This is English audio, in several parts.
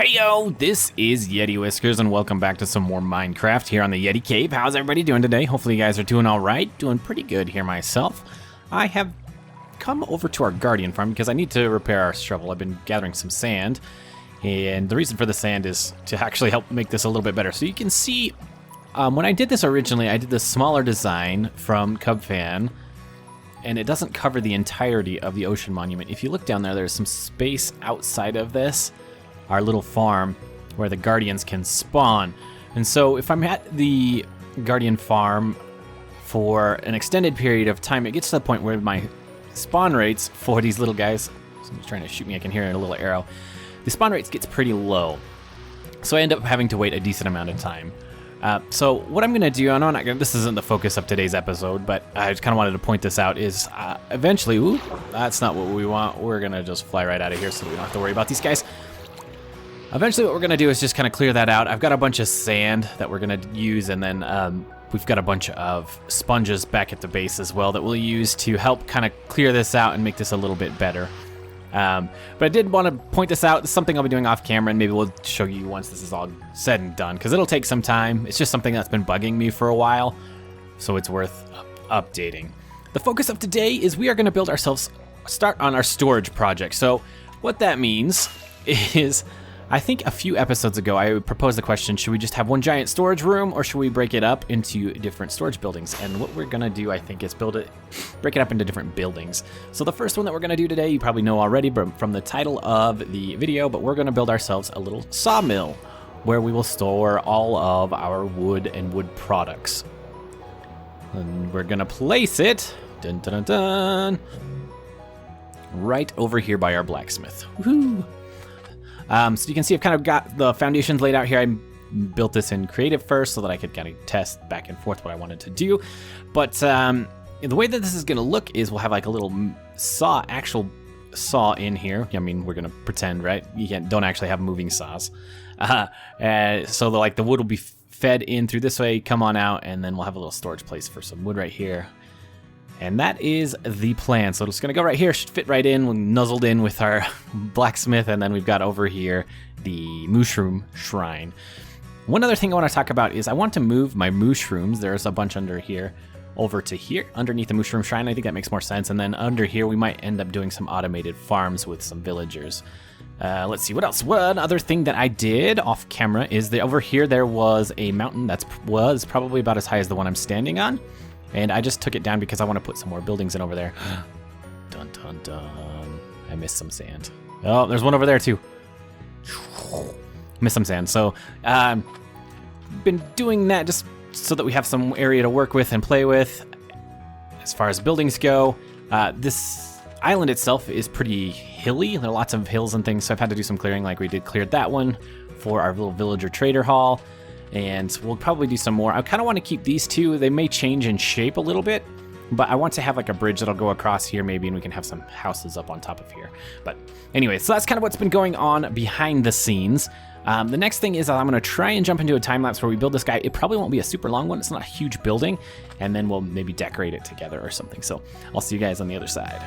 Heyo, this is YetiWhiskers and welcome back to some more Minecraft here on the Yeti Cave. How's everybody doing today? Hopefully you guys are doing alright. Doing pretty good here myself. I have come over to our Guardian farm because I need to repair our shovel. I've been gathering some sand, and the reason for the sand is to actually help make this a little bit better. So you can see, when I did this originally, I did this smaller design from CubFan, and it doesn't cover the entirety of the ocean monument. If you look down there, there's some space outside of this, our little farm, where the Guardians can spawn. And so if I'm at the Guardian farm for an extended period of time, it gets to the point where my spawn rates for these little guys, somebody's trying to shoot me, I can hear a little arrow, the spawn rates gets pretty low. So I end up having to wait a decent amount of time. So what I'm gonna do, I know this isn't the focus of today's episode, but I just kind of wanted to point this out, is eventually, ooh, that's not what we want. We're gonna just fly right out of here so we don't have to worry about these guys. Eventually what we're gonna do is just kind of clear that out. I've got a bunch of sand that we're gonna use, and then we've got a bunch of sponges back at the base as well that we'll use to help kind of clear this out and make this a little bit better. But I did want to point this out. It's something I'll be doing off camera, and maybe we'll show you once this is all said and done, because it'll take some time. It's just something that's been bugging me for a while, so it's worth updating. The focus of today is we are going to build ourselves, start on our storage project. So what that means is, I think a few episodes ago I proposed the question, should we just have one giant storage room, or should we break it up into different storage buildings? And what we're gonna do, I think, is break it up into different buildings. So the first one that we're gonna do today, you probably know already from the title of the video, but we're gonna build ourselves a little sawmill where we will store all of our wood and wood products. And we're gonna place it, dun, dun, dun, dun, right over here by our blacksmith. Woohoo! So you can see I've kind of got the foundations laid out here. I built this in creative first so that I could kind of test back and forth what I wanted to do. But the way that this is going to look is we'll have like a little actual saw in here. I mean, we're going to pretend, right? You don't actually have moving saws. So the wood will be fed in through this way, come on out, and then we'll have a little storage place for some wood right here. And that is the plan. So it's gonna go right here, should fit right in, we're nuzzled in with our blacksmith, and then we've got over here the mushroom shrine. One other thing I wanna talk about is I want to move my mushrooms, there's a bunch under here, over to here, underneath the mushroom shrine. I think that makes more sense. And then under here, we might end up doing some automated farms with some villagers. Let's see, what else? One other thing that I did off camera is that over here, there was a mountain that was probably about as high as the one I'm standing on. And I just took it down because I want to put some more buildings in over there. Dun, dun, dun. I missed some sand. Oh, there's one over there too. Missed some sand. So, been doing that just so that we have some area to work with and play with. As far as buildings go, this island itself is pretty hilly. There are lots of hills and things, so I've had to do some clearing, like we did cleared that one for our little villager trader hall. And we'll probably do some more. I kind of want to keep these two. They may change in shape a little bit, but I want to have like a bridge that'll go across here maybe, and we can have some houses up on top of here. But anyway, so that's kind of what's been going on behind the scenes. The next thing is I'm going to try and jump into a time lapse where we build this guy. It probably won't be a super long one. It's not a huge building, and then we'll maybe decorate it together or something. So I'll see you guys on the other side.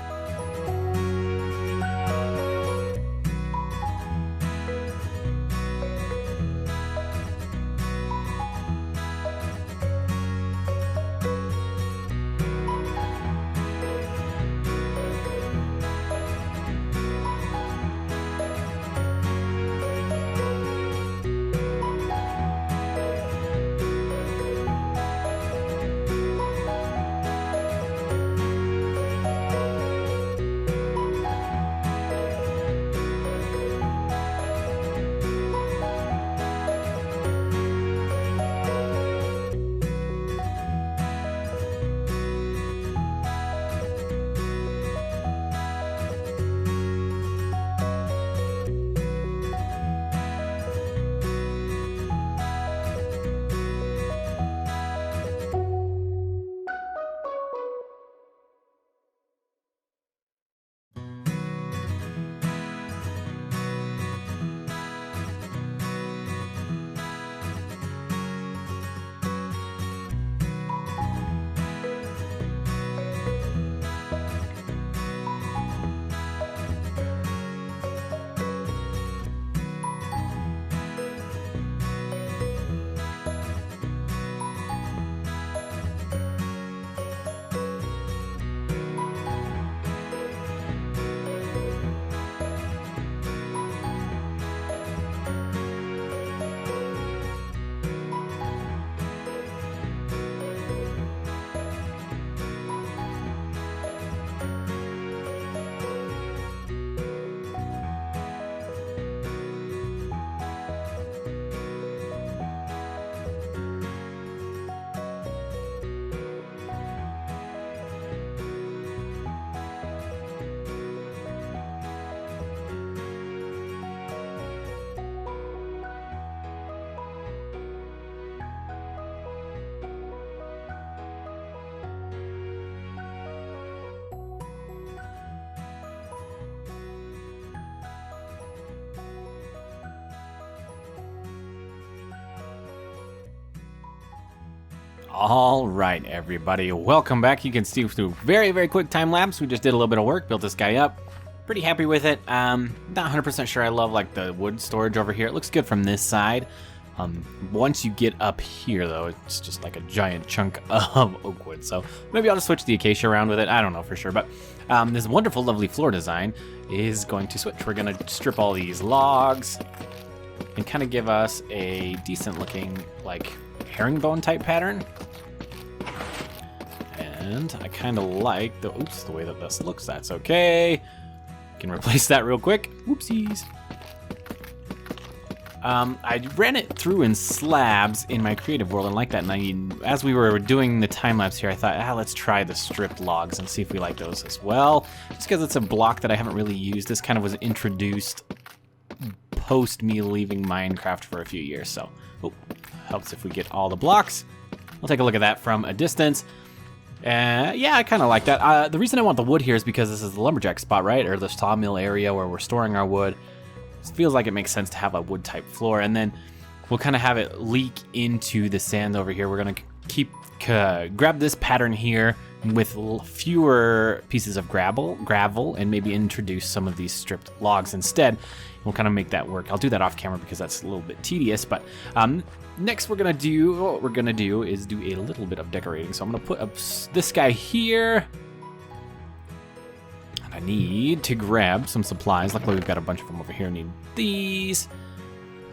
All right, everybody, welcome back. You can see through very quick time lapse. We just did a little bit of work, built this guy up. Pretty happy with it. Not 100% sure I love like the wood storage over here. It looks good from this side. Once you get up here, though, it's just like a giant chunk of oak wood. So maybe I'll just switch the acacia around with it. I don't know for sure, but this wonderful, lovely floor design is going to switch. We're going to strip all these logs and kind of give us a decent looking like herringbone type pattern. And I kind of like the way that this looks. That's okay. Can replace that real quick. Whoopsies. I ran it through in slabs in my creative world and like that. And as we were doing the time lapse here, I thought, let's try the stripped logs and see if we like those as well. Just because it's a block that I haven't really used. This kind of was introduced post me leaving Minecraft for a few years. So, helps if we get all the blocks. We'll take a look at that from a distance. Yeah, I kind of like that. The reason I want the wood here is because this is the lumberjack spot, right? Or the sawmill area where we're storing our wood. It feels like it makes sense to have a wood type floor. And then we'll kind of have it leak into the sand over here. We're going to grab this pattern here with fewer pieces of gravel and maybe introduce some of these stripped logs instead. We'll kind of make that work. I'll do that off camera because that's a little bit tedious, but next what we're gonna do is do a little bit of decorating. So I'm gonna put up this guy here. And I need to grab some supplies. Luckily we've got a bunch of them over here. I need these.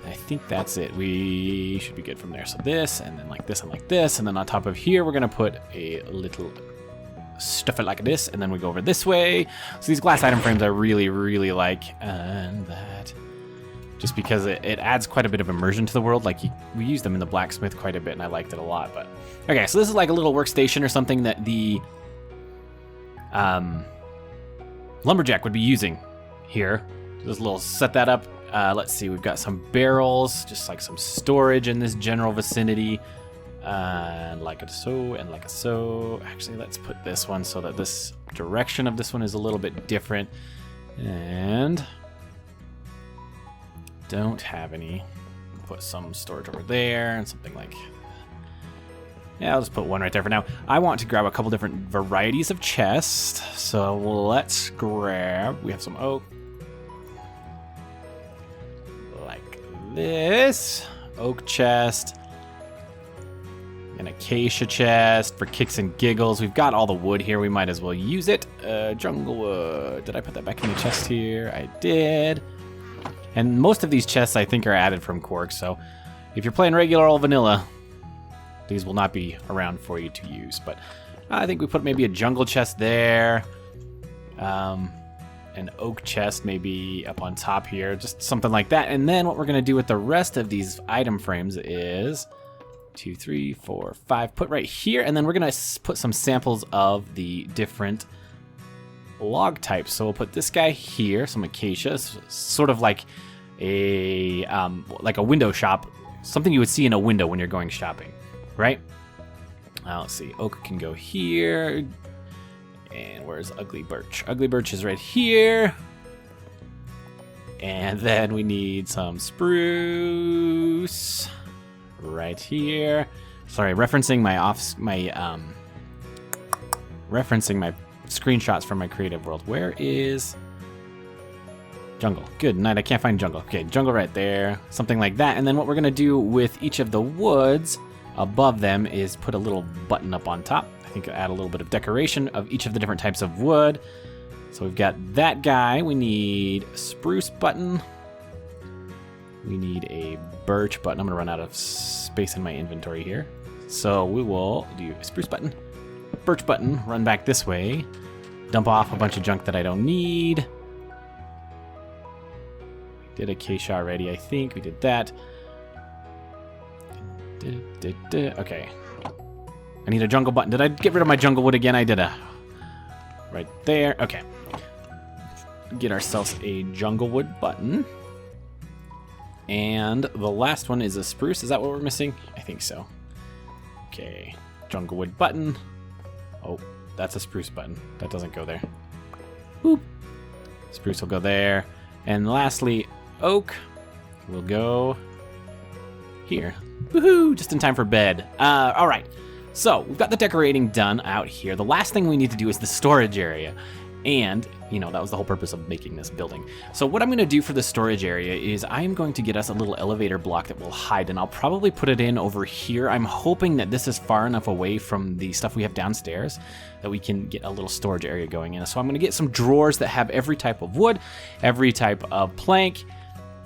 I think that's it. We should be good from there. So this, and then like this, and like this. And then on top of here, we're gonna put a little stuff it like this, and then we go over this way. So these glass item frames I really like, and that just because it adds quite a bit of immersion to the world. Like we use them in the blacksmith quite a bit, and I liked it a lot. But okay, so this is like a little workstation or something that the lumberjack would be using here. Just a little set that up. Let's see, we've got some barrels, just like some storage in this general vicinity. And like so, and like so. Actually, let's put this one so that this direction of this one is a little bit different. And don't have any. Put some storage over there and something like. Yeah, I'll just put one right there for now. I want to grab a couple different varieties of chests. So let's grab. We have some oak. Like this. Oak chest. An acacia chest for kicks and giggles. We've got all the wood here. We might as well use it. Jungle wood. Did I put that back in the chest here? I did. And most of these chests I think are added from Quark. So if you're playing regular old vanilla, these will not be around for you to use. But I think we put maybe a jungle chest there. An oak chest maybe up on top here. Just something like that. And then what we're going to do with the rest of these item frames is 2, 3, 4, 5, put right here, and then we're gonna put some samples of the different log types. So we'll put this guy here, some acacia, sort of like a window shop, something you would see in a window when you're going shopping, right? Let's see, oak can go here, and where's ugly birch? Ugly birch is right here, and then we need some spruce. Right here. Sorry, referencing my screenshots from my creative world. Where is jungle? Good night. I can't find jungle. Okay, jungle right there. Something like that. And then what we're gonna do with each of the woods above them is put a little button up on top. I think add a little bit of decoration of each of the different types of wood. So we've got that guy. We need a spruce button. We need a birch button. I'm going to run out of space in my inventory here. So we will do a spruce button, birch button, run back this way, dump off a bunch of junk that I don't need. Did acacia already, I think. We did that. Okay. I need a jungle button. Did I get rid of my jungle wood again? I did a... Right there. Okay. Get ourselves a jungle wood button. And the last one is a spruce. Is that what we're missing? I think so. Okay. Jungle wood button. Oh, that's a spruce button. That doesn't go there. Boop. Spruce will go there. And lastly, oak will go here. Woohoo! Just in time for bed. All right. So we've got the decorating done out here. The last thing we need to do is the storage area. And, you know, that was the whole purpose of making this building. So what I'm going to do for the storage area is I'm going to get us a little elevator block that will hide, and I'll probably put it in over here. I'm hoping that this is far enough away from the stuff we have downstairs that we can get a little storage area going in. So I'm going to get some drawers that have every type of wood, every type of plank.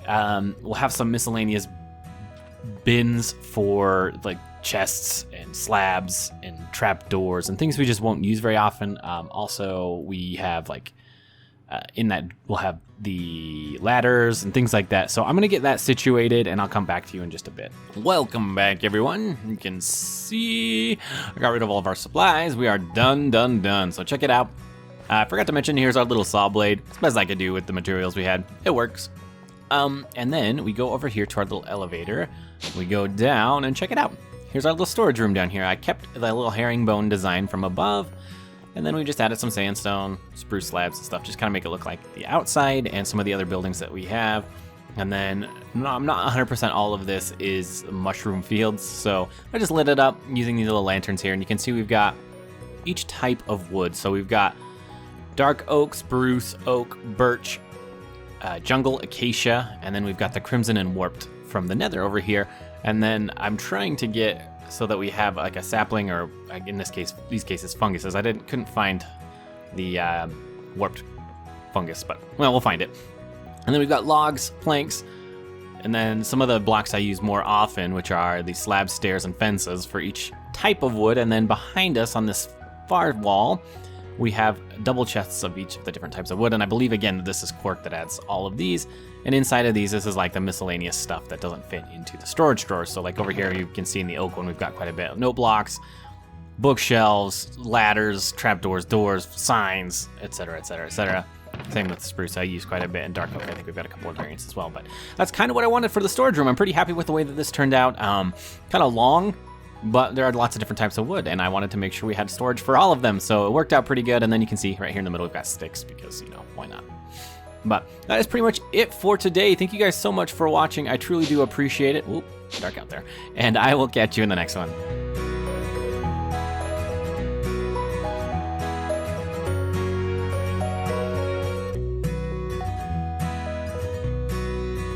We'll have some miscellaneous bins for like chests and slabs and trapdoors and things we just won't use very often. Also, we have like in that we'll have the ladders and things like that. So I'm gonna get that situated and I'll come back to you in just a bit. Welcome back, everyone. You can see I got rid of all of our supplies. We are done. So check it out. I forgot to mention, here's our little saw blade. It's the best I could do with the materials we had. It works. And then we go over here to our little elevator. We go down and check it out. Here's our little storage room down here. I kept the little herringbone design from above, and then we just added some sandstone, spruce slabs and stuff, just kind of make it look like the outside and some of the other buildings that we have. And then, no, I'm not 100% all of this is mushroom fields, so I just lit it up using these little lanterns here, and you can see we've got each type of wood. So we've got dark oak, spruce, oak, birch, jungle, acacia, and then we've got the crimson and warped from the nether over here. And then I'm trying to get so that we have like a sapling, or in this case, these cases, funguses. I couldn't find the warped fungus, but well, we'll find it. And then we've got logs, planks, and then some of the blocks I use more often, which are the slabs, stairs, and fences for each type of wood. And then behind us on this far wall, we have double chests of each of the different types of wood. And I believe, again, this is Quark that adds all of these. And inside of these, this is like the miscellaneous stuff that doesn't fit into the storage drawers. So like over here, you can see in the oak one, we've got quite a bit of note blocks, bookshelves, ladders, trapdoors, doors, signs, etc., etc., etc. Same with spruce. I use quite a bit in dark oak. I think we've got a couple of variants as well. But that's kind of what I wanted for the storage room. I'm pretty happy with the way that this turned out. Kind of long, but there are lots of different types of wood, and I wanted to make sure we had storage for all of them, so it worked out pretty good. And then you can see right here in the middle we've got sticks because, you know, why not? But that is pretty much it for today. Thank you guys so much for watching. I truly do appreciate it. Oop, dark out there. And I will catch you in the next one.